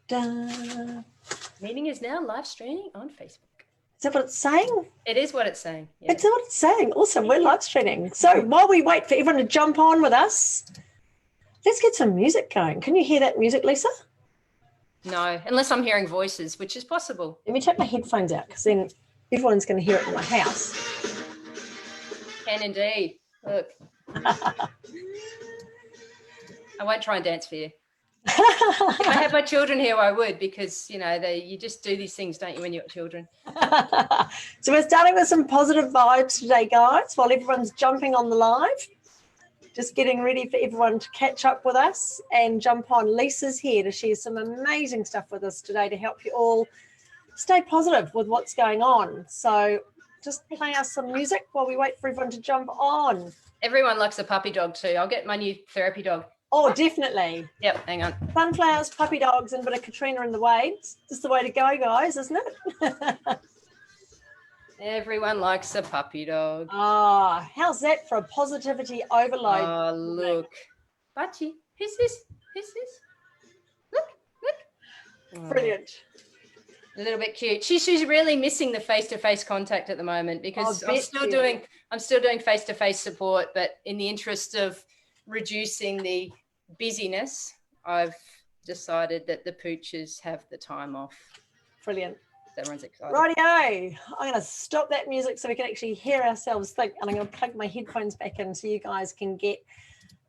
Da. Meeting is now live streaming on Facebook. Is that what it's saying? It is what it's saying. Yeah. It's what it's saying. Awesome. We're live streaming. So while we wait for everyone to jump on with us, let's get some music going. Can you hear that music, Lisa? No, unless I'm hearing voices, which is possible. Let me take my headphones out because then everyone's going to hear it in my house. Can indeed. Look. I won't try and dance for you. If I had my children here, I would, because, you know, you just do these things, don't you, when you've got children? So we're starting with some positive vibes today, guys, while everyone's jumping on the live. Just getting ready for everyone to catch up with us and jump on. Lisa's here to share some amazing stuff with us today to help you all stay positive with what's going on. So just play us some music while we wait for everyone to jump on. Everyone likes a puppy dog too. I'll get my new therapy dog. Oh, definitely. Yep, hang on. Sunflowers, puppy dogs, and a bit of Katrina in the waves. Just the way to go, guys, isn't it? Everyone likes a puppy dog. Ah, how's that for a positivity overload? Oh, look. Bachi, who's this? Who's this? Look. Brilliant. A little bit cute. She's really missing the face-to-face contact at the moment, because I'm still doing face-to-face support, but in the interest of reducing the busyness, I've decided that the pooches have the time off. Brilliant. Everyone's excited. Rightio. I'm going to stop that music so we can actually hear ourselves think, and I'm going to plug my headphones back in so you guys can get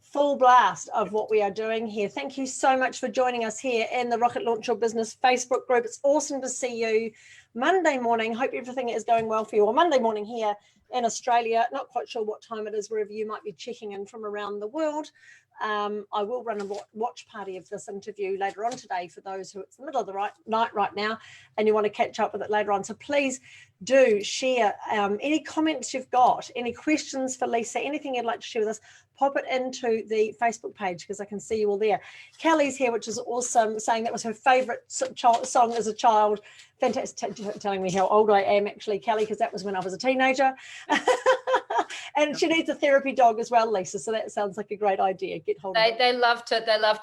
full blast of what we are doing here. Thank you so much for joining us here in the Rocket Launch Your Business Facebook group. It's awesome to see you Monday morning. Hope everything is going well for you. Or Monday morning here in Australia. Not quite sure what time it is wherever you might be checking in from around the world. I will run a watch party of this interview later on today for those who it's the middle of the night right now and you want to catch up with it later on. So please do share any comments you've got, any questions for Lisa, anything you'd like to share with us, pop it into the Facebook page because I can see you all there. Kelly's here, which is awesome, saying that was her favourite song as a child. Fantastic, telling me how old I am actually, Kelly, because that was when I was a teenager. And she needs a therapy dog as well, Lisa. So that sounds like a great idea. Get hold of it. They love to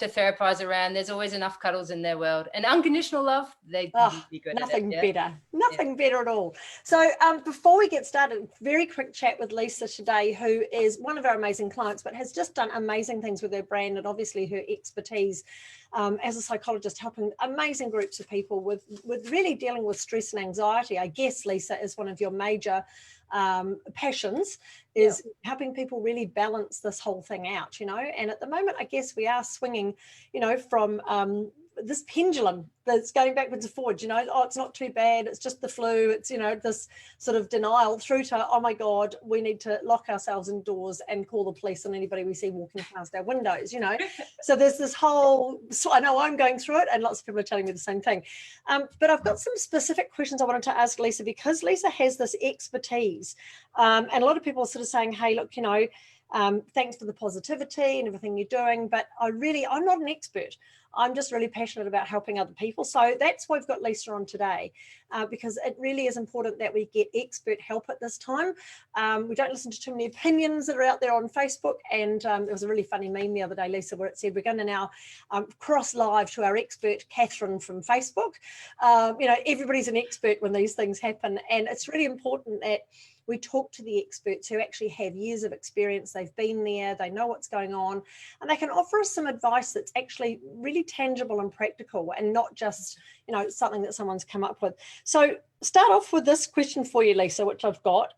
therapize around. There's always enough cuddles in their world. And unconditional love, they'd be good at it. Better. Nothing better at all. So before we get started, very quick chat with Lisa today, who is one of our amazing clients, but has just done amazing things with her brand and obviously her expertise as a psychologist, helping amazing groups of people with really dealing with stress and anxiety. I guess, Lisa, is one of your major passions, is helping people really balance this whole thing out, you know. And at the moment, I guess we are swinging, you know, from this pendulum that's going backwards and forwards, you know, oh, it's not too bad, it's just the flu, it's, you know, this sort of denial, through to, oh my God, we need to lock ourselves indoors and call the police on anybody we see walking past our windows, you know. So there's this whole, so I know I'm going through it and lots of people are telling me the same thing. But I've got some specific questions I wanted to ask Lisa, because Lisa has this expertise. And a lot of people are sort of saying, hey, look, you know, thanks for the positivity and everything you're doing, but I'm not an expert. I'm just really passionate about helping other people. So that's why we've got Lisa on today, because it really is important that we get expert help at this time. We don't listen to too many opinions that are out there on Facebook. And there was a really funny meme the other day, Lisa, where it said, we're going to now cross live to our expert, Catherine from Facebook. You know, everybody's an expert when these things happen. And it's really important that we talk to the experts who actually have years of experience. They've been there, they know what's going on, and they can offer us some advice that's actually really tangible and practical and not just, you know, something that someone's come up with. So start off with this question for you, Lisa, which I've got.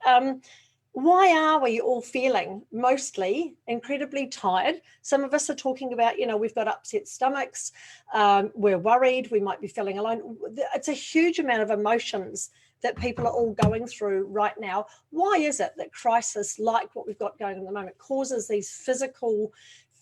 Why are we all feeling mostly incredibly tired? Some of us are talking about, you know, we've got upset stomachs, we're worried, we might be feeling alone. It's a huge amount of emotions that people are all going through right now. Why is it that crisis like what we've got going on at the moment causes these physical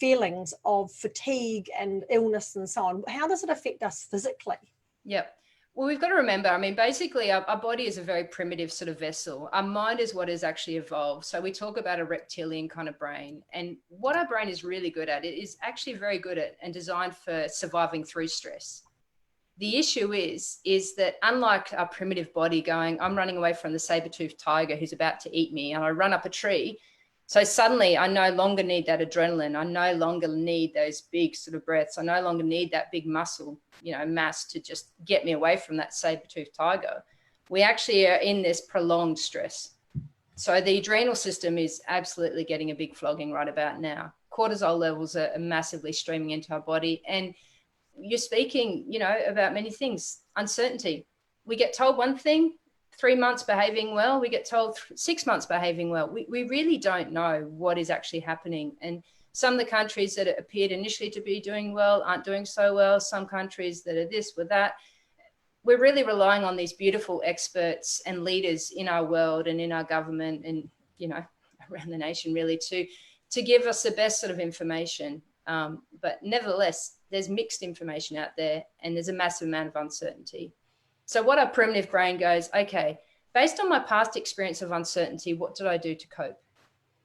feelings of fatigue and illness and so on? How does it affect us physically? Yep. Well, we've got to remember, I mean, basically our body is a very primitive sort of vessel. Our mind is what has actually evolved. So we talk about a reptilian kind of brain, and what our brain is really good at, it is actually very good at and designed for surviving through stress. The issue is that unlike our primitive body going, I'm running away from the saber-toothed tiger who's about to eat me, and I run up a tree, So suddenly I no longer need that adrenaline. I no longer need those big sort of breaths. I no longer need that big muscle, mass to just get me away from that saber-toothed tiger. We actually are in this prolonged stress. So the adrenal system is absolutely getting a big flogging right about now. Cortisol levels are massively streaming into our body. And you're speaking, about many things. Uncertainty. We get told one thing, 3 months behaving well. We get told 6 months behaving well. We really don't know what is actually happening. And some of the countries that appeared initially to be doing well aren't doing so well. Some countries that are this or that. We're really relying on these beautiful experts and leaders in our world and in our government and, around the nation really to give us the best sort of information. But nevertheless, there's mixed information out there and there's a massive amount of uncertainty. So what our primitive brain goes, okay, based on my past experience of uncertainty, what did I do to cope?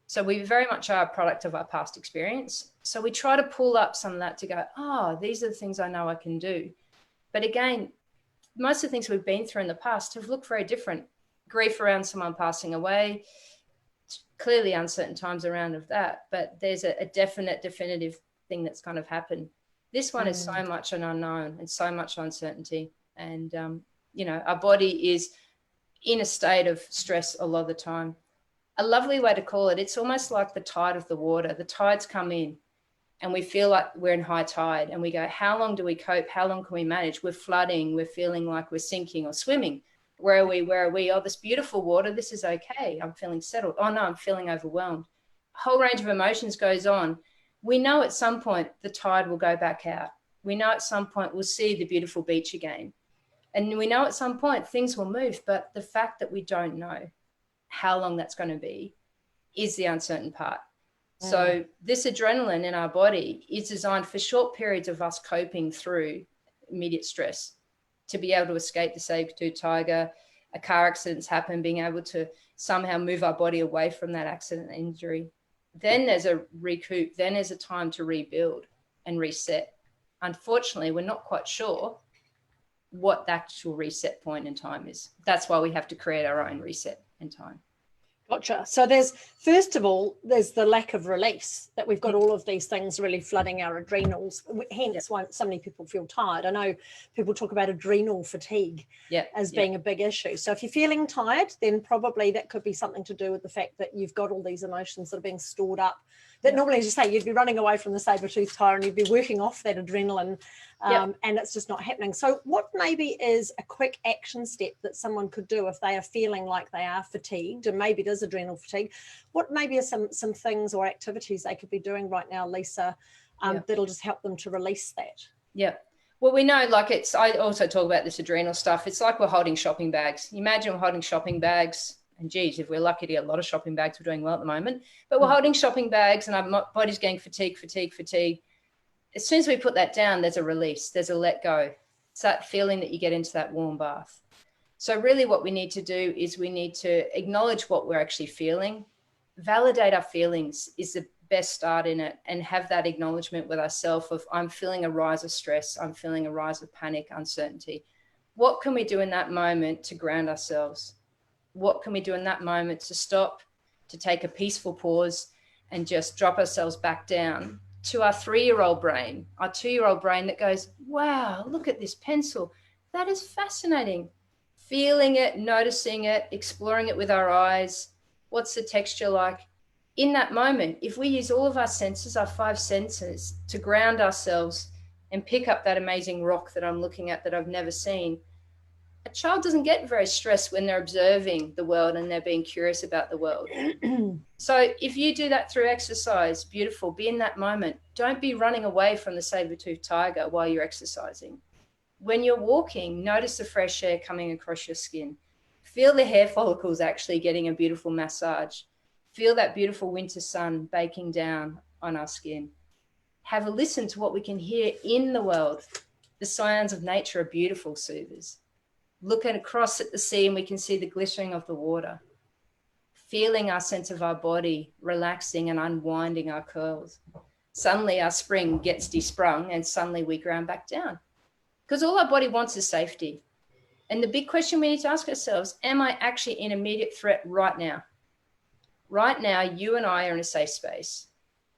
So we very much are a product of our past experience. So we try to pull up some of that to go, these are the things I know I can do. But again, most of the things we've been through in the past have looked very different. Grief around someone passing away, clearly uncertain times around of that, but there's a definitive thing that's kind of happened. This one is so much an unknown and so much uncertainty. And, our body is in a state of stress a lot of the time. A lovely way to call it, it's almost like the tide of the water. The tides come in and we feel like we're in high tide and we go, how long do we cope? How long can we manage? We're flooding. We're feeling like we're sinking or swimming. Where are we? Oh, this beautiful water. This is okay. I'm feeling settled. Oh no, I'm feeling overwhelmed. A whole range of emotions goes on. We know at some point the tide will go back out. We know at some point we'll see the beautiful beach again. And we know at some point things will move, but the fact that we don't know how long that's going to be is the uncertain part. So this adrenaline in our body is designed for short periods of us coping through immediate stress, to be able to escape the saber-toothed tiger, a car accident's happened, being able to somehow move our body away from that accident and injury. Then there's a recoup, then there's a time to rebuild and reset. Unfortunately, we're not quite sure what the actual reset point in time is. That's why we have to create our own reset in time. Gotcha. So there's, first of all, there's the lack of release, that we've got all of these things really flooding our adrenals, hence why so many people feel tired. I know people talk about adrenal fatigue as being a big issue. So if you're feeling tired, then probably that could be something to do with the fact that you've got all these emotions that are being stored up that normally, as you say, you'd be running away from the saber-toothed tiger and you'd be working off that adrenaline, and it's just not happening. So what maybe is a quick action step that someone could do if they are feeling like they are fatigued, and maybe it is adrenal fatigue? What maybe are some things or activities they could be doing right now, Lisa, that'll just help them to release that? Yeah. Well, we know, I also talk about this adrenal stuff. It's like we're holding shopping bags. Imagine we're holding shopping bags. And geez, if we're lucky to get a lot of shopping bags, we're doing well at the moment. But we're holding shopping bags and our body's getting fatigue. As soon as we put that down, there's a release, there's a let go. It's that feeling that you get into that warm bath. So really what we need to do is we need to acknowledge what we're actually feeling. Validate our feelings is the best start in it, and have that acknowledgement with ourselves of, I'm feeling a rise of stress. I'm feeling a rise of panic, uncertainty. What can we do in that moment to ground ourselves? What can we do in that moment to stop, to take a peaceful pause and just drop ourselves back down to our 3-year-old brain, our 2-year-old brain that goes, wow, look at this pencil. That is fascinating. Feeling it, noticing it, exploring it with our eyes. What's the texture like? In that moment, if we use all of our senses, our 5 senses, to ground ourselves and pick up that amazing rock that I'm looking at that I've never seen, a child doesn't get very stressed when they're observing the world and they're being curious about the world. So if you do that through exercise, beautiful, be in that moment. Don't be running away from the saber-toothed tiger while you're exercising. When you're walking, notice the fresh air coming across your skin. Feel the hair follicles actually getting a beautiful massage. Feel that beautiful winter sun baking down on our skin. Have a listen to what we can hear in the world. The sounds of nature are beautiful soothers. Looking across at the sea and we can see the glittering of the water. Feeling our sense of our body relaxing and unwinding our curls. Suddenly our spring gets desprung and suddenly we ground back down. Because all our body wants is safety. And the big question we need to ask ourselves, am I actually in immediate threat right now? Right now, you and I are in a safe space.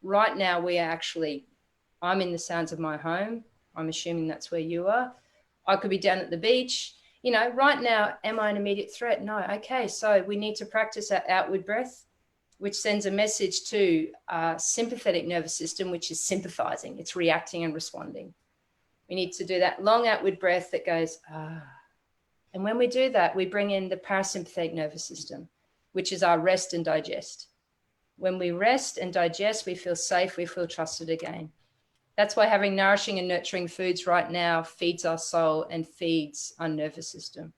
Right now, I'm in the sounds of my home. I'm assuming that's where you are. I could be down at the beach. Right now, am I an immediate threat? No. Okay, so we need to practice that outward breath, which sends a message to our sympathetic nervous system, which is sympathizing. It's reacting and responding. We need to do that long outward breath that goes, ah. And when we do that, we bring in the parasympathetic nervous system, which is our rest and digest. When we rest and digest, we feel safe, we feel trusted again. That's why having nourishing and nurturing foods right now feeds our soul and feeds our nervous system.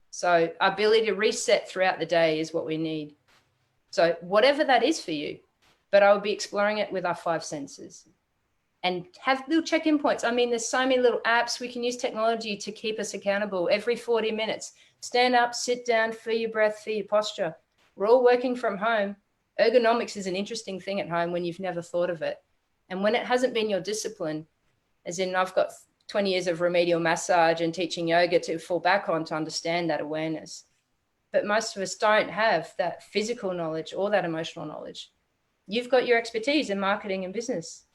So our ability to reset throughout the day is what we need. So whatever that is for you, but I will be exploring it with our 5 senses and have little check-in points. I mean, there's so many little apps. We can use technology to keep us accountable every 40 minutes. Stand up, sit down, feel your breath, feel your posture. We're all working from home. Ergonomics is an interesting thing at home when you've never thought of it. And when it hasn't been your discipline, as in I've got 20 years of remedial massage and teaching yoga to fall back on to understand that awareness. But most of us don't have that physical knowledge or that emotional knowledge. You've got your expertise in marketing and business.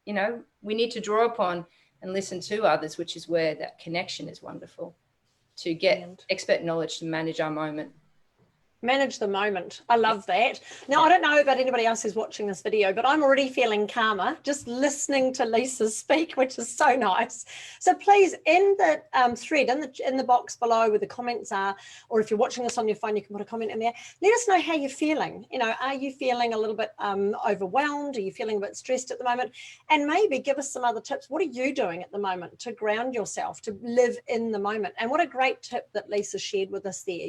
We need to draw upon and listen to others, which is where that connection is wonderful, to get expert knowledge to manage our moment. Manage the moment. I love that. Now, I don't know about anybody else who's watching this video, but I'm already feeling calmer just listening to Lisa speak, which is so nice. So please, in the thread, in the box below where the comments are, or if you're watching this on your phone, you can put a comment in there. Let us know how you're feeling. Are you feeling a little bit overwhelmed? Are you feeling a bit stressed at the moment? And maybe give us some other tips. What are you doing at the moment to ground yourself, to live in the moment? And what a great tip that Lisa shared with us there.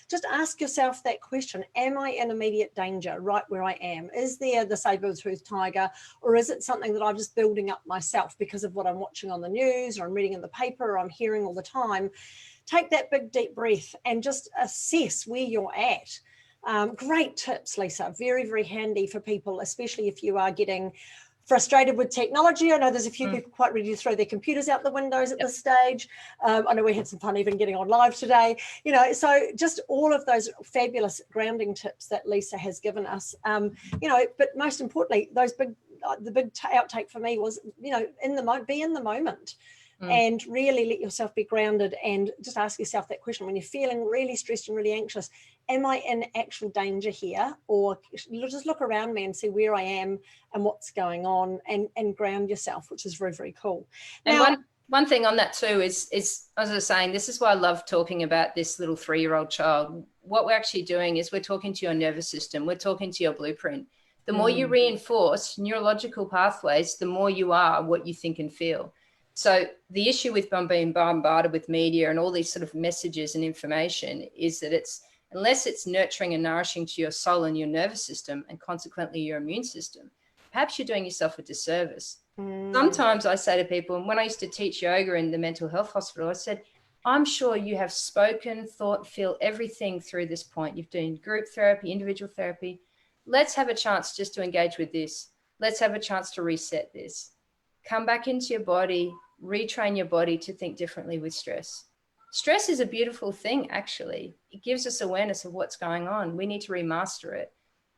Just ask yourself that question: am I in immediate danger right where I am? Is there the saber-toothed tiger, or is it something that I'm just building up myself because of what I'm watching on the news, or I'm reading in the paper, or I'm hearing all the time? Take that big deep breath and just assess where you're at. Great tips, Lisa. Very, very handy for people, especially if you are getting frustrated with technology. I know there's a few people quite ready to throw their computers out the windows at this stage. I know we had some fun even getting on live today. So just all of those fabulous grounding tips that Lisa has given us. But most importantly, the big outtake for me was, be in the moment. And really let yourself be grounded, and just ask yourself that question when you're feeling really stressed and really anxious: am I in actual danger here? Or just look around me and see where I am and what's going on, and ground yourself, which is very, very cool. Now, and one thing on that too is, as I was saying, this is why I love talking about this little 3-year-old child. What we're actually doing is we're talking to your nervous system. We're talking to your blueprint. The more you reinforce neurological pathways, the more you are what you think and feel. So the issue with being bombarded with media and all these sort of messages and information is that unless it's nurturing and nourishing to your soul and your nervous system, and consequently your immune system, perhaps you're doing yourself a disservice. Sometimes I say to people, and when I used to teach yoga in the mental health hospital, I said, I'm sure you have spoken, thought, feel everything through this point. You've done group therapy, individual therapy. Let's have a chance just to engage with this. Let's have a chance to reset this. Come back into your body, retrain your body to think differently with stress. Stress is a beautiful thing, actually. It gives us awareness of what's going on. We need to remaster it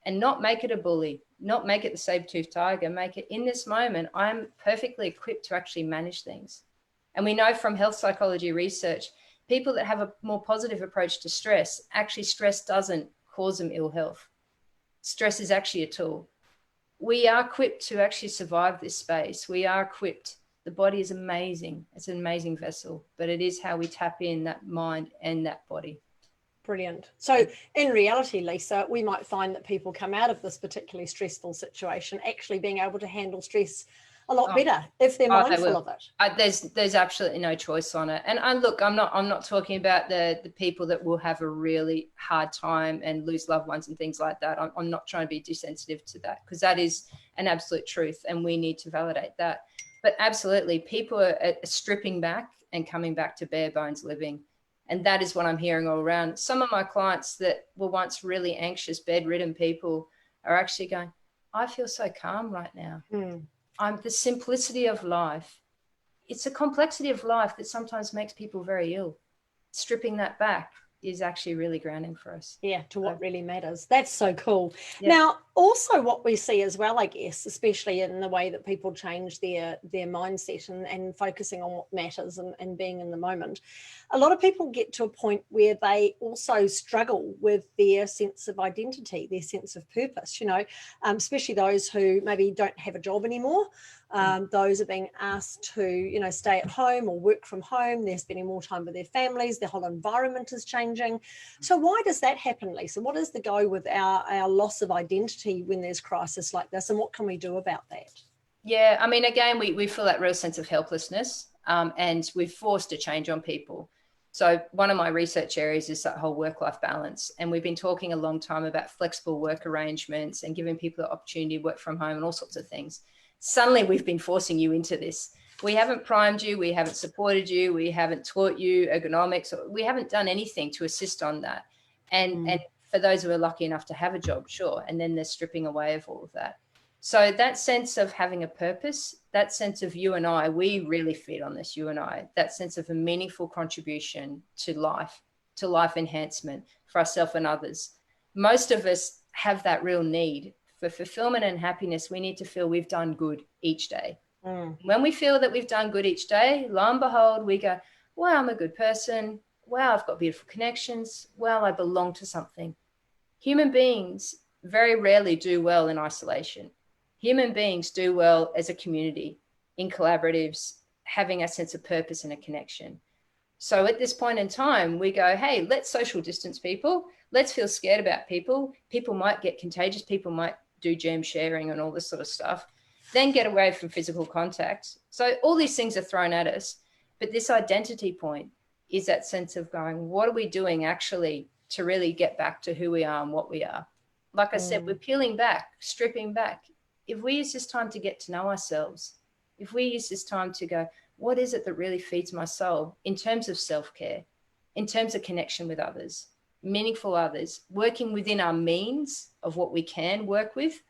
and not make it a bully, not make it the saber-toothed tiger, make it in this moment, I'm perfectly equipped to actually manage things. And we know from health psychology research, people that have a more positive approach to stress, actually stress doesn't cause them ill health. Stress is actually a tool. We are equipped to actually survive this space. We are equipped. The body is amazing. It's an amazing vessel, but it is how we tap in that mind and that body. Brilliant. So in reality, Lisa, we might find that people come out of this particularly stressful situation actually being able to handle stress a lot better if they're mindful of it. There's absolutely no choice on it. And look, I'm not talking about the people that will have a really hard time and lose loved ones and things like that. I'm not trying to be desensitive to that, because that is an absolute truth and we need to validate that. But absolutely, people are stripping back and coming back to bare bones living. And that is what I'm hearing all around. Some of my clients that were once really anxious, bedridden people are actually going, I feel so calm right now. The simplicity of life. It's a complexity of life that sometimes makes people very ill. Stripping that back is actually really grounding for us. Yeah, to what really matters. That's so cool. Yeah. Now, also what we see as well, I guess, especially in the way that people change their mindset and focusing on what matters and being in the moment, a lot of people get to a point where they also struggle with their sense of identity, their sense of purpose, especially those who maybe don't have a job anymore. Those are being asked to, stay at home or work from home. They're spending more time with their families. Their whole environment is changing. So why does that happen, Lisa? What is the go with our loss of identity when there's crisis like this, and what can we do about that? Yeah, I mean, again, we feel that real sense of helplessness, and we've forced a change on people. So one of my research areas is that whole work-life balance. And we've been talking a long time about flexible work arrangements and giving people the opportunity to work from home and all sorts of things. Suddenly we've been forcing you into this. We haven't primed you, we haven't supported you, we haven't taught you ergonomics, we haven't done anything to assist on that. And for those who are lucky enough to have a job, sure, and then they're stripping away of all of that. So that sense of having a purpose, that sense of you and I, we really feed on this, you and I, that sense of a meaningful contribution to life enhancement for ourselves and others. Most of us have that real need. For fulfillment and happiness, we need to feel we've done good each day. When we feel that we've done good each day, lo and behold, we go, wow, I'm a good person. Wow, I've got beautiful connections. Well, I belong to something. Human beings very rarely do well in isolation. Human beings do well as a community, in collaboratives, having a sense of purpose and a connection. So at this point in time, we go, hey, let's social distance people. Let's feel scared about people. People might get contagious. People might do germ sharing and all this sort of stuff. Then get away from physical contact. So all these things are thrown at us. But this identity point is that sense of going, what are we doing actually to really get back to who we are and what we are? Like I said, we're peeling back, stripping back. If we use this time to get to know ourselves, if we use this time to go, what is it that really feeds my soul in terms of self-care, in terms of connection with others, meaningful others, working within our means of what we can work with,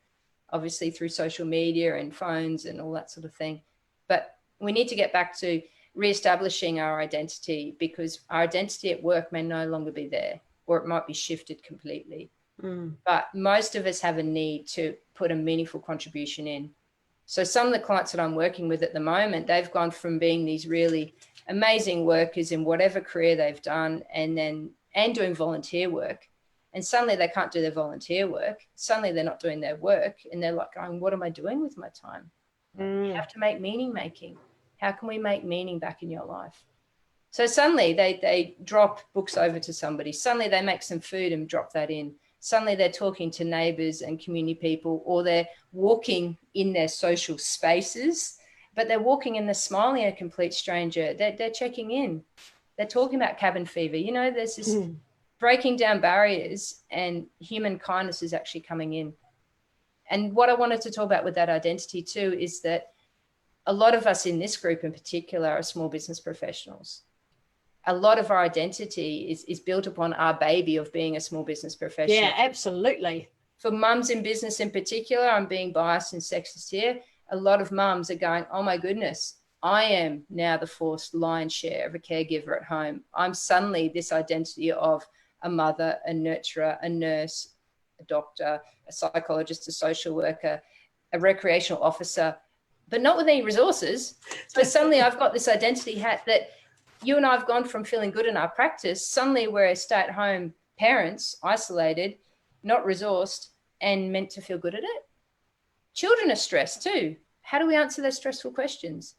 obviously through social media and phones and all that sort of thing. But we need to get back to reestablishing our identity, because our identity at work may no longer be there, or it might be shifted completely. But most of us have a need to put a meaningful contribution in. So some of the clients that I'm working with at the moment, they've gone from being these really amazing workers in whatever career they've done and doing volunteer work. And suddenly they can't do their volunteer work. Suddenly they're not doing their work. And they're like going, what am I doing with my time? You have to make meaning making. How can we make meaning back in your life? So suddenly they drop books over to somebody. Suddenly they make some food and drop that in. Suddenly they're talking to neighbors and community people, or they're walking in their social spaces, but they're walking and they're smiling at a complete stranger. They're checking in. They're talking about cabin fever. There's this breaking down barriers, and human kindness is actually coming in. And what I wanted to talk about with that identity too is that a lot of us in this group in particular are small business professionals. A lot of our identity is built upon our baby of being a small business professional. Yeah, absolutely. For mums in business in particular, I'm being biased and sexist here. A lot of mums are going, oh my goodness, I am now the forced lion's share of a caregiver at home. I'm suddenly this identity of a mother, a nurturer, a nurse, a doctor, a psychologist, a social worker, a recreational officer, but not with any resources. So suddenly I've got this identity hat that you and I have gone from feeling good in our practice. Suddenly we're stay-at-home parents, isolated, not resourced, and meant to feel good at it. Children are stressed too. How do we answer those stressful questions?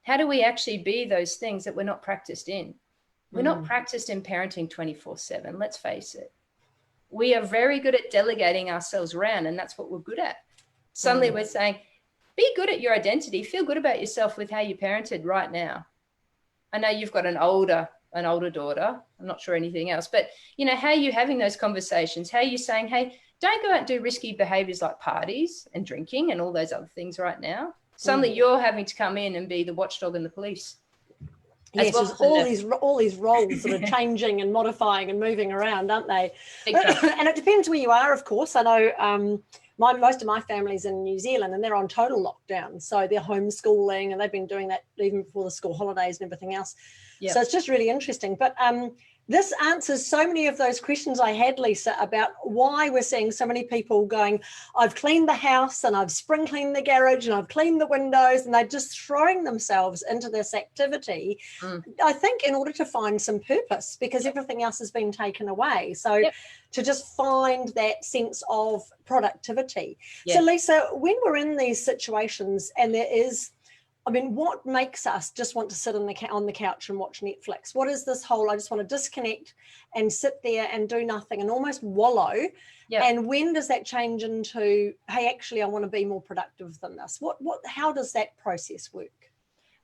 How do we actually be those things that we're not practiced in? We're not practiced in parenting 24/7, let's face it. We are very good at delegating ourselves around, and that's what we're good at. Suddenly we're saying, be good at your identity, feel good about yourself with how you parented right now. I know you've got an older daughter. I'm not sure anything else, but how are you having those conversations? How are you saying, hey, don't go out and do risky behaviors like parties and drinking and all those other things right now. Suddenly you're having to come in and be the watchdog and the police. Yes, all these roles that are changing and modifying and moving around, aren't they? And it depends where you are, of course. I know most of my family's in New Zealand and they're on total lockdown. So they're homeschooling and they've been doing that even before the school holidays and everything else. Yep. So it's just really interesting. But This answers so many of those questions I had, Lisa, about why we're seeing so many people going, I've cleaned the house and I've spring cleaned the garage and I've cleaned the windows, and they're just throwing themselves into this activity, I think, in order to find some purpose, because everything else has been taken away. So to just find that sense of productivity. So Lisa, when we're in these situations and there is, I mean, what makes us just want to sit on the couch and watch Netflix? What is this whole, I just want to disconnect and sit there and do nothing and almost wallow? And when does that change into, hey, actually, I want to be more productive than this? How does that process work?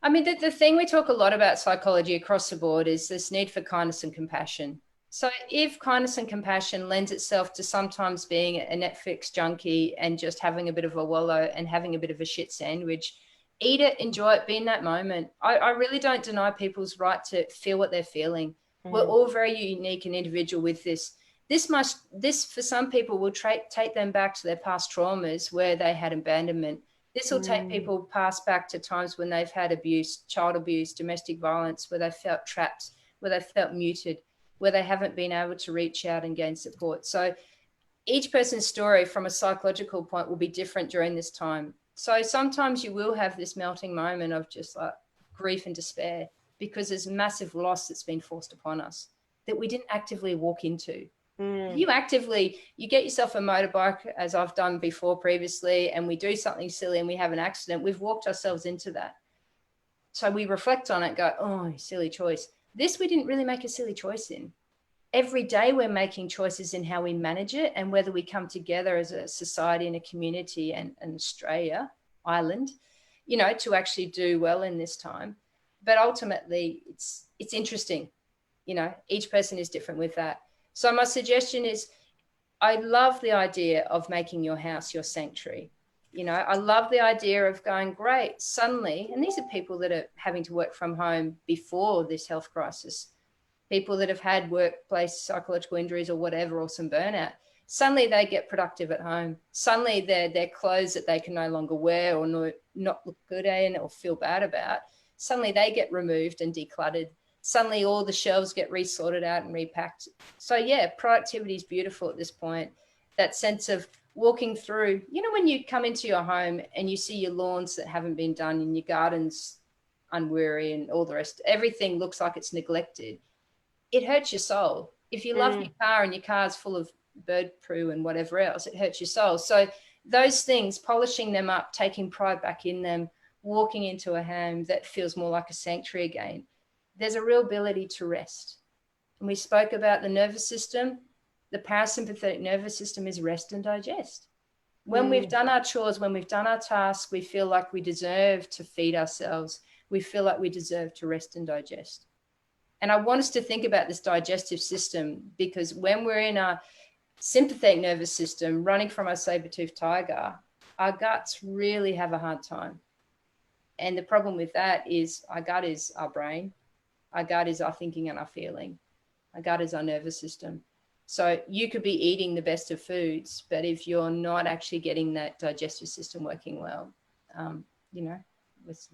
I mean, the thing we talk a lot about psychology across the board is this need for kindness and compassion. So if kindness and compassion lends itself to sometimes being a Netflix junkie and just having a bit of a wallow and having a bit of a shit sandwich, eat it, enjoy it, be in that moment. I really don't deny people's right to feel what they're feeling. We're all very unique and individual with this. This for some people will take them back to their past traumas where they had abandonment. This will take people past back to times when they've had abuse, child abuse, domestic violence, where they felt trapped, where they felt muted, where they haven't been able to reach out and gain support. So each person's story from a psychological point will be different during this time. So sometimes you will have this melting moment of just like grief and despair because there's massive loss that's been forced upon us that we didn't actively walk into. You get yourself a motorbike, as I've done before previously, and we do something silly and we have an accident. We've walked ourselves into that. So we reflect on it, go, oh, silly choice. This we didn't really make a silly choice in. Every day we're making choices in how we manage it and whether we come together as a society and a community and Australia, Ireland, to actually do well in this time. But ultimately, it's interesting. Each person is different with that. So my suggestion is, I love the idea of making your house your sanctuary. I love the idea of going, great, suddenly, and these are people that are having to work from home before this health crisis, people that have had workplace psychological injuries or whatever, or some burnout. Suddenly they get productive at home. Suddenly their clothes that they can no longer wear or not look good in or feel bad about, suddenly they get removed and decluttered. Suddenly all the shelves get resorted out and repacked. So yeah, productivity is beautiful at this point. That sense of walking through, when you come into your home and you see your lawns that haven't been done and your gardens unweary and all the rest, everything looks like it's neglected. It hurts your soul. If you love your car and your car's full of bird poo and whatever else, it hurts your soul. So those things, polishing them up, taking pride back in them, walking into a home that feels more like a sanctuary again, there's a real ability to rest. And we spoke about the nervous system. The parasympathetic nervous system is rest and digest. When we've done our chores, when we've done our tasks, we feel like we deserve to feed ourselves. We feel like we deserve to rest and digest. And I want us to think about this digestive system, because when we're in our sympathetic nervous system, running from our saber-toothed tiger, our guts really have a hard time. And the problem with that is our gut is our brain. Our gut is our thinking and our feeling. Our gut is our nervous system. So you could be eating the best of foods, but if you're not actually getting that digestive system working well, with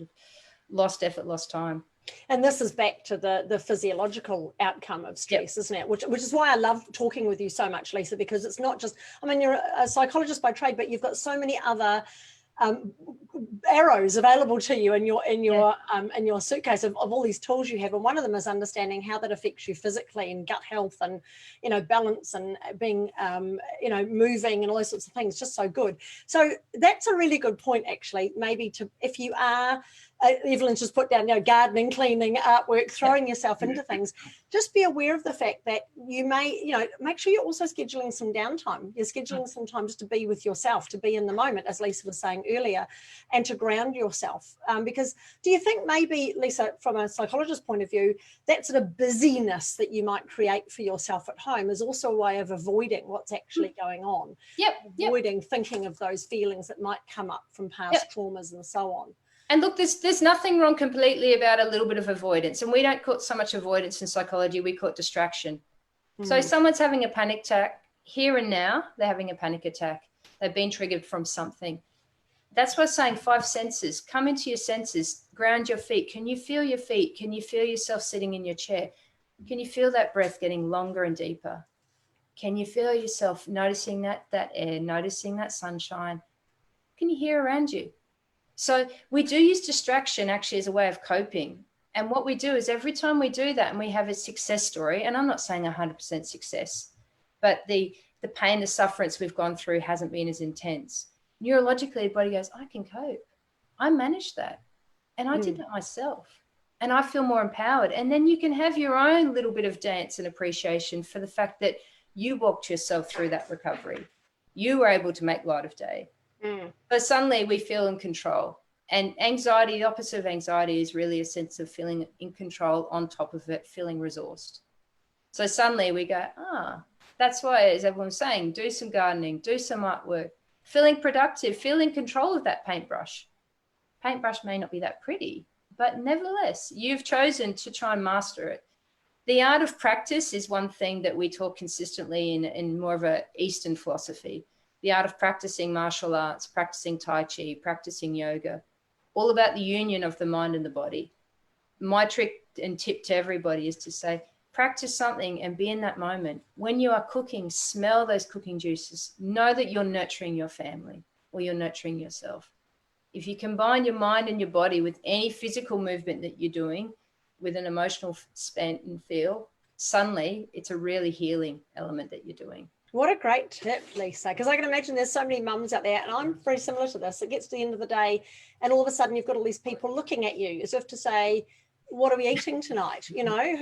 lost effort, lost time. And this is back to the physiological outcome of stress, isn't it? Which is why I love talking with you so much, Lisa, because it's not just, you're a psychologist by trade, but you've got so many other arrows available to you in your suitcase of all these tools you have, and one of them is understanding how that affects you physically and gut health and balance and being moving and all those sorts of things. Just so good. So that's a really good point, actually. Maybe to, if you are Evelyn's just put down, gardening, cleaning, artwork, throwing yourself into things, just be aware of the fact that you may, make sure you're also scheduling some downtime. You're scheduling some time just to be with yourself, to be in the moment, as Lisa was saying earlier, and to ground yourself. Because do you think maybe, Lisa, from a psychologist's point of view, that sort of busyness that you might create for yourself at home is also a way of avoiding what's actually going on? Avoiding thinking of those feelings that might come up from past traumas and so on. And look, there's nothing wrong completely about a little bit of avoidance. And we don't call it so much avoidance in psychology, we call it distraction. So someone's having a panic attack here and now, they're having a panic attack. They've been triggered from something. That's why I'm saying 5 senses. Come into your senses, ground your feet. Can you feel your feet? Can you feel yourself sitting in your chair? Can you feel that breath getting longer and deeper? Can you feel yourself noticing that air, noticing that sunshine? Can you hear around you? So we do use distraction actually as a way of coping. And what we do is every time we do that and we have a success story, and I'm not saying 100% success, but the pain, the sufferance we've gone through hasn't been as intense. Neurologically, the body goes, I can cope. I managed that. And I did that myself. And I feel more empowered. And then you can have your own little bit of dance and appreciation for the fact that you walked yourself through that recovery. You were able to make light of day. But suddenly we feel in control. And anxiety, the opposite of anxiety, is really a sense of feeling in control, on top of it, feeling resourced. So suddenly we go, that's why, as everyone's saying, do some gardening, do some artwork, feeling productive, feel in control of that paintbrush. Paintbrush may not be that pretty, but nevertheless, you've chosen to try and master it. The art of practice is one thing that we talk consistently in more of an Eastern philosophy. The art of practicing martial arts, practicing Tai Chi, practicing yoga, all about the union of the mind and the body. My trick and tip to everybody is to say, practice something and be in that moment. When you are cooking, smell those cooking juices. Know that you're nurturing your family or you're nurturing yourself. If you combine your mind and your body with any physical movement that you're doing with an emotional spent and feel, suddenly it's a really healing element that you're doing. What a great tip, Lisa, because I can imagine there's so many mums out there, and I'm very similar to this. It gets to the end of the day and all of a sudden you've got all these people looking at you as if to say, what are we eating tonight? You know,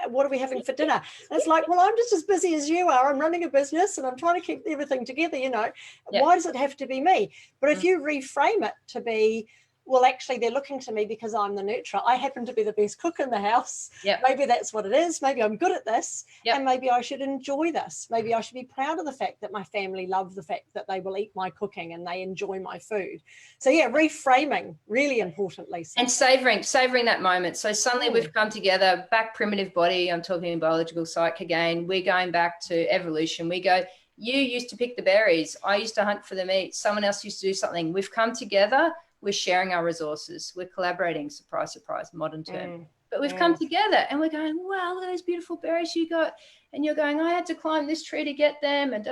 what are we having for dinner? And it's like, well, I'm just as busy as you are. I'm running a business and I'm trying to keep everything together, you know. Yeah. Why does it have to be me? But if you reframe it to be, well, actually, they're looking to me because I'm the nurturer. I happen to be the best cook in the house. Yep. Maybe that's what it is. Maybe I'm good at this. Yep. And maybe I should enjoy this. Maybe I should be proud of the fact that my family love the fact that they will eat my cooking and they enjoy my food. So, yeah, reframing, really important, Lisa. And savoring that moment. So suddenly we've come together, back primitive body. I'm talking biological psych again. We're going back to evolution. We go, you used to pick the berries. I used to hunt for the meat. Someone else used to do something. We've come together. We're sharing our resources. We're collaborating. Surprise, surprise, modern term. But we've come together and we're going, wow, look at those beautiful berries you got. And you're going, I had to climb this tree to get them. And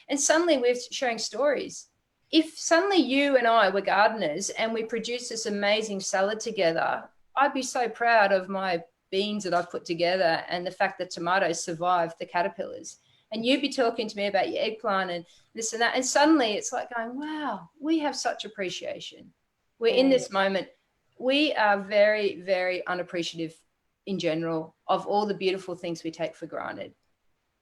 And suddenly we're sharing stories. If suddenly you and I were gardeners and we produced this amazing salad together, I'd be so proud of my beans that I've put together and the fact that tomatoes survived the caterpillars. And you'd be talking to me about your eggplant and this and that. And suddenly it's like going, wow, we have such appreciation. We're in this moment. We are very, very unappreciative in general of all the beautiful things we take for granted.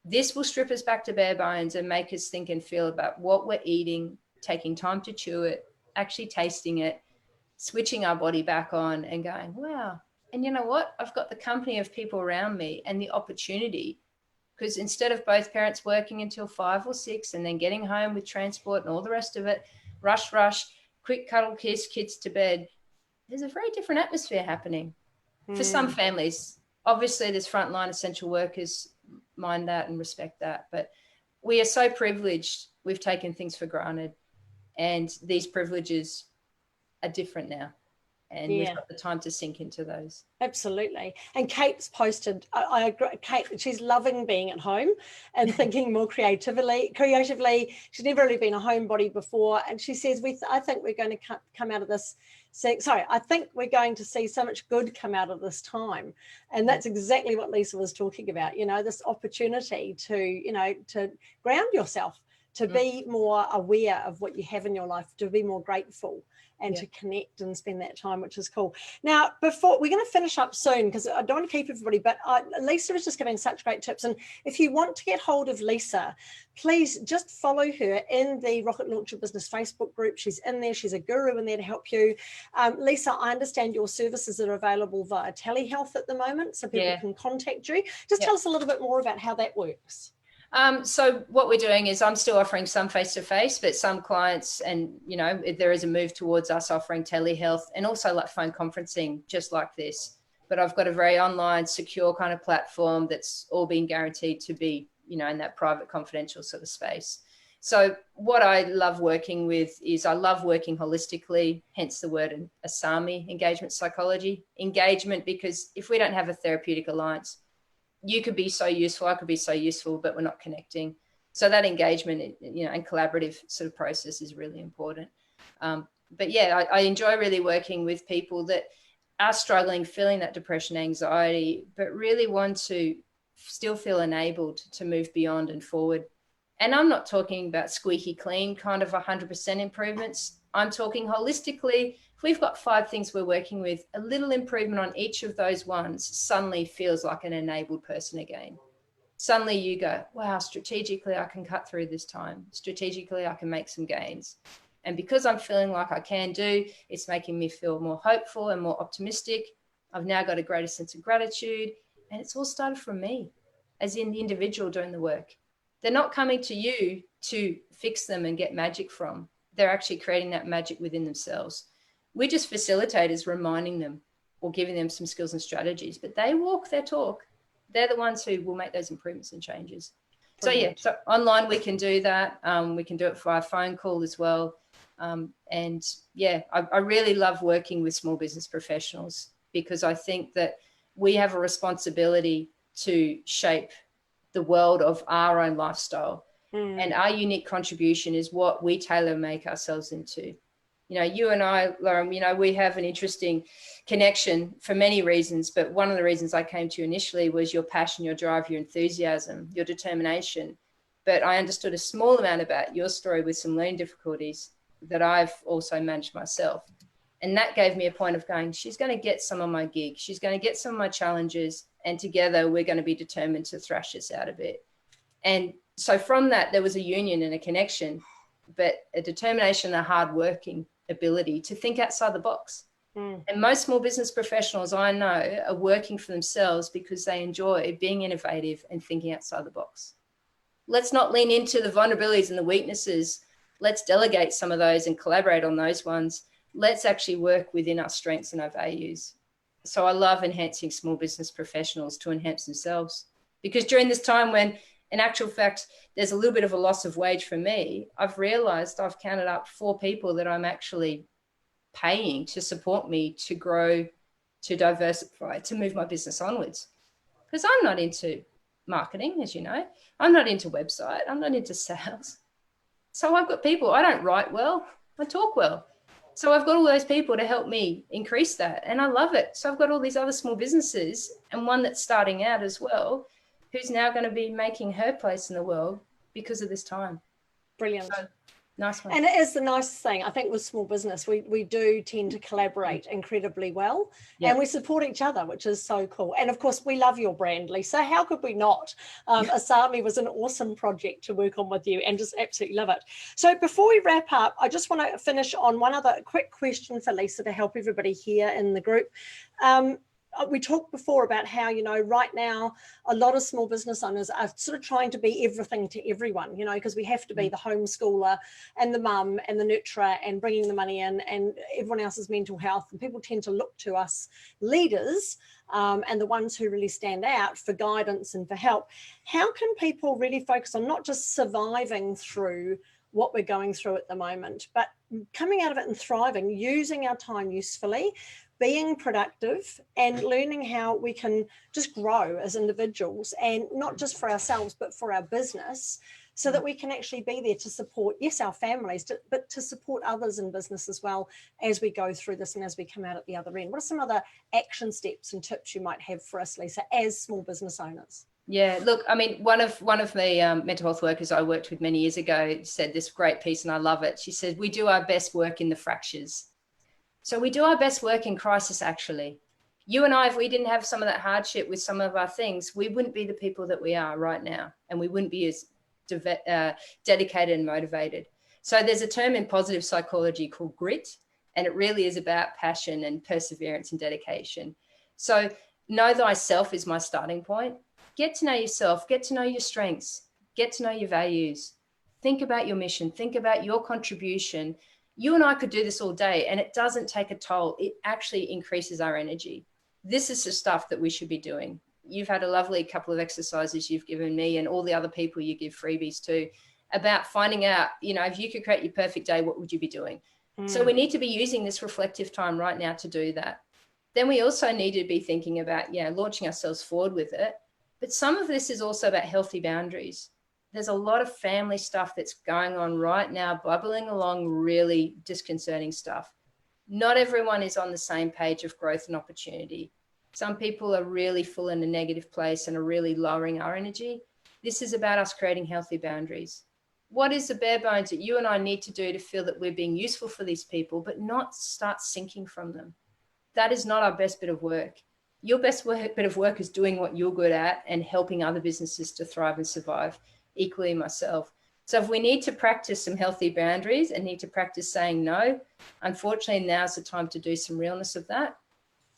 This will strip us back to bare bones and make us think and feel about what we're eating, taking time to chew it, actually tasting it, switching our body back on and going, wow. And you know what? I've got the company of people around me and the opportunity, because instead of both parents working until 5 or 6 and then getting home with transport and all the rest of it, rush, quick cuddle, kiss, kids to bed, there's a very different atmosphere happening for some families. Obviously, there's frontline essential workers, mind that and respect that. But we are so privileged. We've taken things for granted. And these privileges are different now. And we've got the time to sink into those. Absolutely. And Kate's posted, I agree, Kate, she's loving being at home and thinking more creatively. She's never really been a homebody before. And she says, I think we're going to come out of this. I think we're going to see so much good come out of this time. And that's exactly what Lisa was talking about, you know, this opportunity to ground yourself, to be more aware of what you have in your life, to be more grateful and to connect and spend that time, which is cool. Now, before we're going to finish up soon, because I don't want to keep everybody, but Lisa was just giving such great tips. And if you want to get hold of Lisa, please just follow her in the Rocket Launcher Business Facebook group. She's in there. She's a guru in there to help you. Lisa, I understand your services are available via telehealth at the moment, so people can contact you. Just tell us a little bit more about how that works. So what we're doing is I'm still offering some face-to-face, but some clients, and, you know, there is a move towards us offering telehealth and also like phone conferencing, just like this. But I've got a very online, secure kind of platform that's all been guaranteed to be, you know, in that private, confidential sort of space. So what I love working with is I love working holistically, hence the word Asami, engagement psychology. Engagement, because if we don't have a therapeutic alliance, you could be so useful, I could be so useful, but we're not connecting. So that engagement, you know, and collaborative sort of process is really important. But yeah, I enjoy really working with people that are struggling, feeling that depression, anxiety, but really want to still feel enabled to move beyond and forward. And I'm not talking about squeaky clean kind of 100% improvements. I'm talking holistically. If we've got 5 things we're working with, a little improvement on each of those ones suddenly feels like an enabled person again. Suddenly you go, wow, strategically I can cut through this time. Strategically I can make some gains. And because I'm feeling like I can do, it's making me feel more hopeful and more optimistic. I've now got a greater sense of gratitude. And it's all started from me, as in the individual doing the work. They're not coming to you to fix them and get magic from. They're actually creating that magic within themselves. We're just facilitators, reminding them or giving them some skills and strategies, but they walk their talk. They're the ones who will make those improvements and changes. Brilliant. So yeah, so online we can do that. We can do it via phone call as well. And yeah, I really love working with small business professionals, because I think that we have a responsibility to shape the world of our own lifestyle. And our unique contribution is what we tailor make ourselves into. You know, you and I, Lauren, you know, we have an interesting connection for many reasons, but one of the reasons I came to you initially was your passion, your drive, your enthusiasm, your determination. But I understood a small amount about your story with some learning difficulties that I've also managed myself. And that gave me a point of going, she's going to get some of my gig. She's going to get some of my challenges. And together we're going to be determined to thrash this out of it. And so from that, there was a union and a connection, but a determination and a hard-working ability to think outside the box. And most small business professionals I know are working for themselves because they enjoy being innovative and thinking outside the box. Let's not lean into the vulnerabilities and the weaknesses. Let's delegate some of those and collaborate on those ones. Let's actually work within our strengths and our values. So I love enhancing small business professionals to enhance themselves, because during this time when, in actual fact, there's a little bit of a loss of wage for me, I've realized I've counted up 4 people that I'm actually paying to support me to grow, to diversify, to move my business onwards. Because I'm not into marketing, as you know. I'm not into website. I'm not into sales. So I've got people. I don't write well. I talk well. So I've got all those people to help me increase that. And I love it. So I've got all these other small businesses, and one that's starting out as well, who's now going to be making her place in the world because of this time. Brilliant. So, nice one. And it is the nicest thing, I think, with small business. We do tend to collaborate incredibly well, and we support each other, which is so cool. And of course, we love your brand, Lisa. How could we not? Asami was an awesome project to work on with you, and just absolutely love it. So before we wrap up, I just want to finish on one other quick question for Lisa to help everybody here in the group. We talked before about how, you know, right now, a lot of small business owners are sort of trying to be everything to everyone, you know, because we have to be the homeschooler and the mum and the nurturer and bringing the money in and everyone else's mental health. And people tend to look to us leaders and the ones who really stand out for guidance and for help. How can people really focus on not just surviving through what we're going through at the moment, but coming out of it and thriving, using our time usefully, being productive, and learning how we can just grow as individuals, and not just for ourselves, but for our business, so that we can actually be there to support, yes, our families, but to support others in business as well as we go through this and as we come out at the other end. What are some other action steps and tips you might have for us, Lisa, as small business owners? Yeah, look, I mean, one of the mental health workers I worked with many years ago said this great piece, and I love it. She said, we do our best work in the fractures. So we do our best work in crisis, actually. You and I, if we didn't have some of that hardship with some of our things, we wouldn't be the people that we are right now, and we wouldn't be as dedicated and motivated. So there's a term in positive psychology called grit, and it really is about passion and perseverance and dedication. So know thyself is my starting point. Get to know yourself, get to know your strengths, get to know your values. Think about your mission, think about your contribution. You and I could do this all day, and it doesn't take a toll. It actually increases our energy. This is the stuff that we should be doing. You've had a lovely couple of exercises you've given me, and all the other people you give freebies to, about finding out, you know, if you could create your perfect day, what would you be doing? So we need to be using this reflective time right now to do that. Then we also need to be thinking about, launching ourselves forward with it. But some of this is also about healthy boundaries. There's a lot of family stuff that's going on right now, bubbling along, really disconcerting stuff. Not everyone is on the same page of growth and opportunity. Some people are really full in a negative place and are really lowering our energy. This is about us creating healthy boundaries. What is the bare bones that you and I need to do to feel that we're being useful for these people, but not start sinking from them? That is not our best bit of work. Your best bit of work is doing what you're good at and helping other businesses to thrive and survive, equally myself. So if we need to practice some healthy boundaries and need to practice saying no, unfortunately, now's the time to do some realness of that.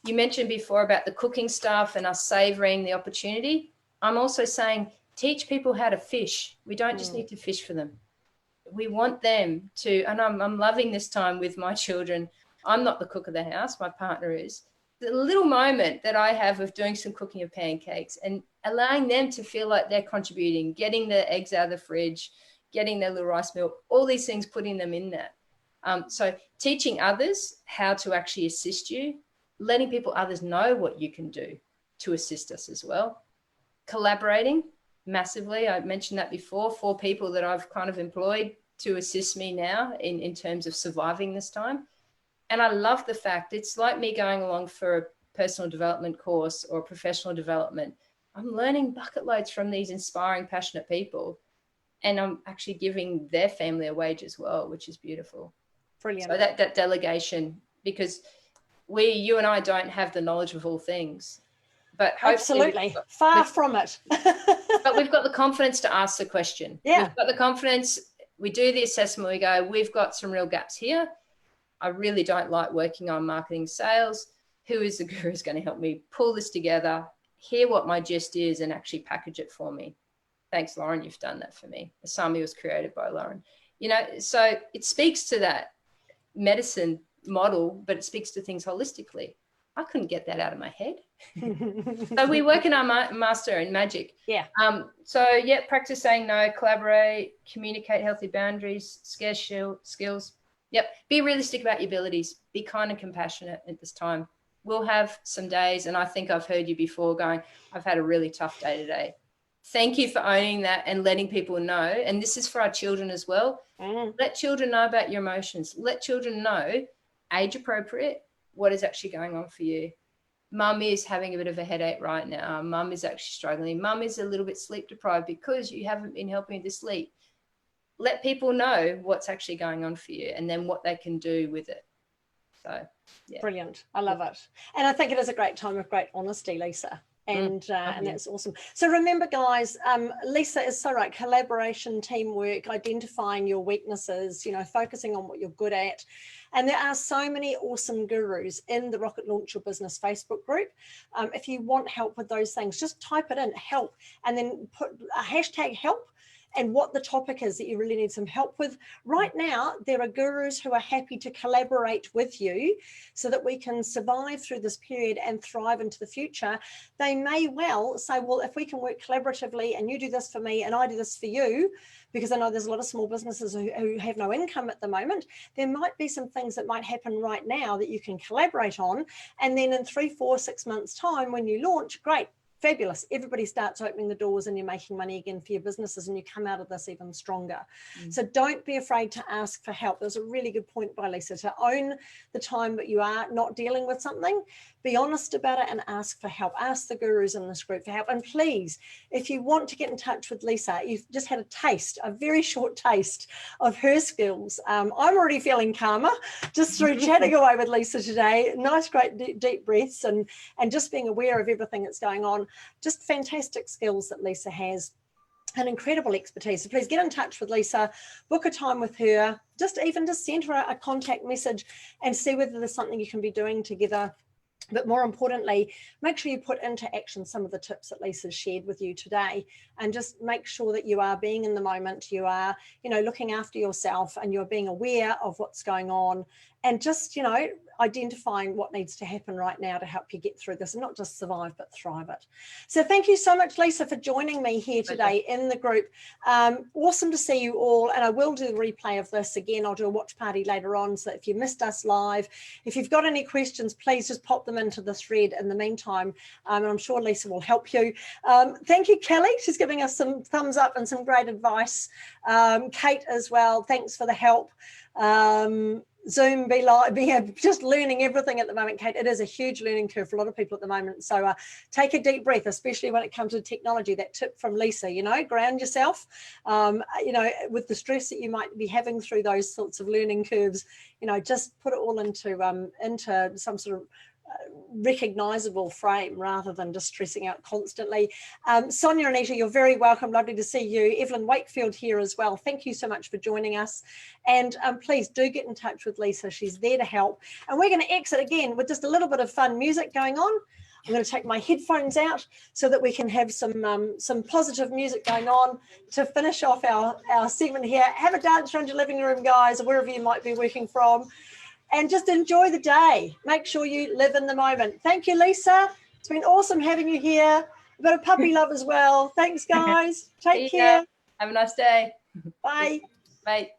You mentioned before about the cooking stuff and us savoring the opportunity. I'm also saying teach people how to fish. We don't just need to fish for them. We want them to, and I'm loving this time with my children. I'm not the cook of the house, my partner is. The little moment that I have of doing some cooking of pancakes and allowing them to feel like they're contributing, getting the eggs out of the fridge, getting their little rice milk, all these things, putting them in there. So teaching others how to actually assist you, letting others know what you can do to assist us as well. Collaborating massively. I mentioned that before, 4 people that I've kind of employed to assist me now in terms of surviving this time. And I love the fact it's like me going along for a personal development course or professional development. I'm learning bucket loads from these inspiring, passionate people. And I'm actually giving their family a wage as well, which is beautiful. Brilliant. So that delegation, because you and I don't have the knowledge of all things. But absolutely far from it. But we've got the confidence to ask the question. Yeah. We've got the confidence. We do the assessment. We go, we've got some real gaps here. I really don't like working on marketing sales. Who is the guru who's going to help me pull this together, hear what my gist is, and actually package it for me? Thanks, Lauren. You've done that for me. Asami was created by Lauren. So it speaks to that medicine model, but it speaks to things holistically. I couldn't get that out of my head. So we work in our master in magic. Yeah. Practice saying no, collaborate, communicate healthy boundaries, scarce skills. Yep. Be realistic about your abilities. Be kind and compassionate at this time. We'll have some days, and I think I've heard you before going, I've had a really tough day today. Thank you for owning that and letting people know. And this is for our children as well. Let children know about your emotions. Let children know, age appropriate, what is actually going on for you. Mum is having a bit of a headache right now. Mum is actually struggling. Mum is a little bit sleep deprived because you haven't been helping to sleep. Let people know what's actually going on for you and then what they can do with it. So, yeah. Brilliant. I love it. And I think it is a great time of great honesty, Lisa. And that's awesome. So remember, guys, Lisa is so right. Collaboration, teamwork, identifying your weaknesses, focusing on what you're good at. And there are so many awesome gurus in the Rocket Launch Your Business Facebook group. If you want help with those things, just type it in, help, and then put a hashtag help and what the topic is that you really need some help with. Right now, there are gurus who are happy to collaborate with you so that we can survive through this period and thrive into the future. They may well say, well, if we can work collaboratively and you do this for me and I do this for you, because I know there's a lot of small businesses who have no income at the moment, there might be some things that might happen right now that you can collaborate on. And then in 3, 4, 6 months time, when you launch, great. Fabulous. Everybody starts opening the doors and you're making money again for your businesses and you come out of this even stronger. So don't be afraid to ask for help. There's a really good point by Lisa, to own the time that you are not dealing with something. Be honest about it and ask for help. Ask the gurus in this group for help. And please, if you want to get in touch with Lisa, you've just had a very short taste of her skills. I'm already feeling calmer just through chatting away with Lisa today. Nice, great deep breaths and just being aware of everything that's going on. Just fantastic skills that Lisa has. An incredible expertise. So please get in touch with Lisa, book a time with her, just send her a contact message and see whether there's something you can be doing together. But more importantly, make sure you put into action some of the tips that Lisa shared with you today, and just make sure that you are being in the moment, you are, looking after yourself, and you're being aware of what's going on, and just, you know, identifying what needs to happen right now to help you get through this and not just survive but thrive it. So thank you so much, Lisa, for joining me here today in the group. Awesome to see you all, and I will do the replay of this again. I'll do a watch party later on, so if you missed us live, if you've got any questions, please just pop them into the thread in the meantime, and I'm sure Lisa will help you. Thank you, Kelly. She's giving us some thumbs up and some great advice. Kate as well, thanks for the help. Zoom be just learning everything at the moment, Kate. It is a huge learning curve for a lot of people at the moment. So take a deep breath, especially when it comes to technology. That tip from Lisa, you know, ground yourself, you know, with the stress that you might be having through those sorts of learning curves, you know, just put it all into some sort of recognizable frame rather than just stressing out constantly. Sonia and Anita, you're very welcome. Lovely to see you. Evelyn Wakefield here as well. Thank you so much for joining us. And please do get in touch with Lisa. She's there to help. And we're going to exit again with just a little bit of fun music going on. I'm going to take my headphones out so that we can have some positive music going on to finish off our segment here. Have a dance around your living room, guys, or wherever you might be working from. And just enjoy the day. Make sure you live in the moment. Thank you, Lisa. It's been awesome having you here. We've got a puppy love as well. Thanks, guys. Take care. Have a nice day. Bye. Bye.